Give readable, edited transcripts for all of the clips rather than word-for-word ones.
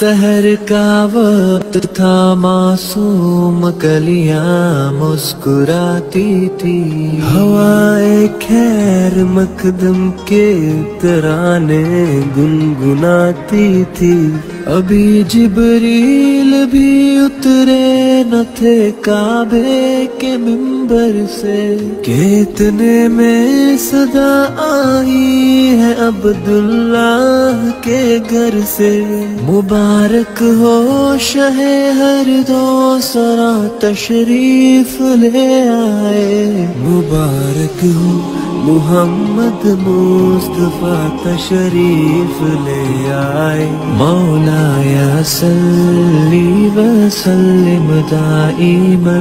سحر کا وقت تھا، معصوم کلیاں مسکراتی تھی، ہوائے خیر مقدم کے ترانے گنگناتی تھی۔ ابھی جبریل بھی اترے نہ تھے کعبے کے منبر سے کہ اتنے میں صدا آئی ہے عبداللہ کے گھر سے۔ مبارک ہو شہ ہر دو سرا تشریف لے آئے، مبارک ہو محمد مصطفیٰ تشریف لے آئے۔ مولایا صلی وسلم دائما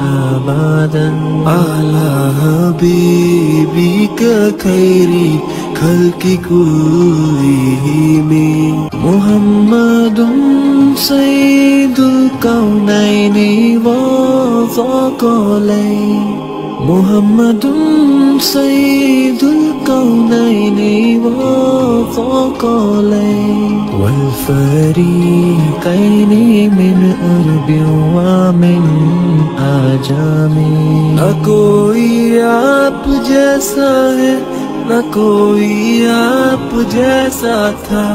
ابدا علی حبیبک خیری خلق کلہم، محمد سید الکونین والثقلین، محمد سید الکونین والثقلین والفریقین من عرب ومن عجم۔ نہ کوئی آپ جیسا ہے، نہ کوئی آپ جیسا تھا،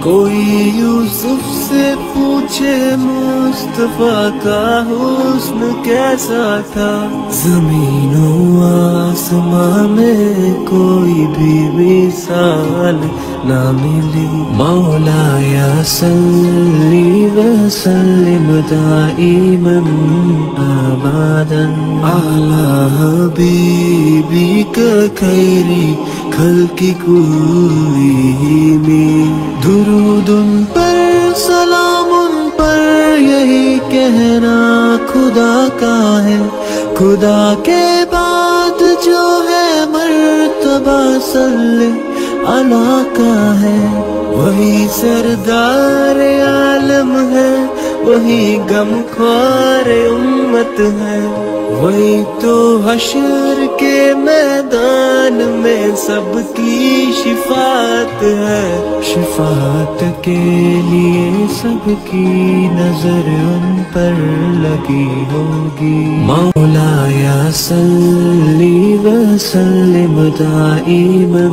کوئی یوسف سے پوچھے مصطفیٰ کا حسن کیسا تھا۔ زمین و آسمان میں کوئی بھی مثال نہ ملی۔ مولایا صلی وسلم دائما ابدا علی حبیبک خیری خلق کلہم۔ درود ان پر سلام ان پر یہی کہنا خدا کا ہے، خدا کے بعد جو ہے مرتبہ صلی اللہ کا ہے۔ وہی سردار عالم ہے، وہی غم خوار امت ہے، وہی تو حشر کے میدان میں سب کی شفاعت ہے۔ شفاعت کے لیے سب کی نظر ان پر لگی ہوگی۔ مولایا صلی وسلم دائما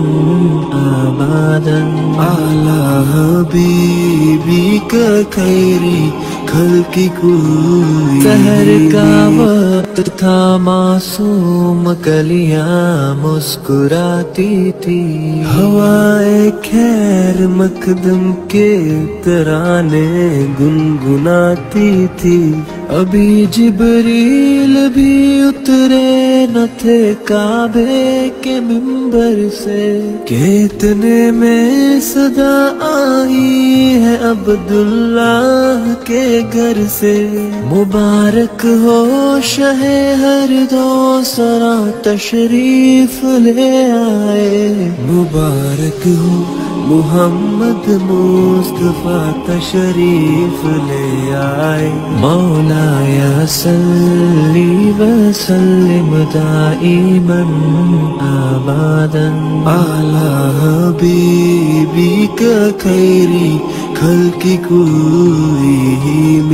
ابدا علی حبیبک خیری خلق کلہم۔ سحر کا وقت تھا، معصوم کلیاں مسکراتی تھی، ہوائے خیر مقدم کے ترانے گنگناتی تھی۔ ابھی جبریل بھی اترے نہ تھے کعبے کے منبر سے کہ اتنے میں صدا آئی ہے عبداللہ کے گھر سے۔ مبارک ہو شہ ہر دو سرا تشریف لے آئے، مبارک ہو محمد مصطفیٰ تشریف لے آئے۔ مولایا صلی وسلم دائما ابدا علی حبیبک خیری خلق کلہم۔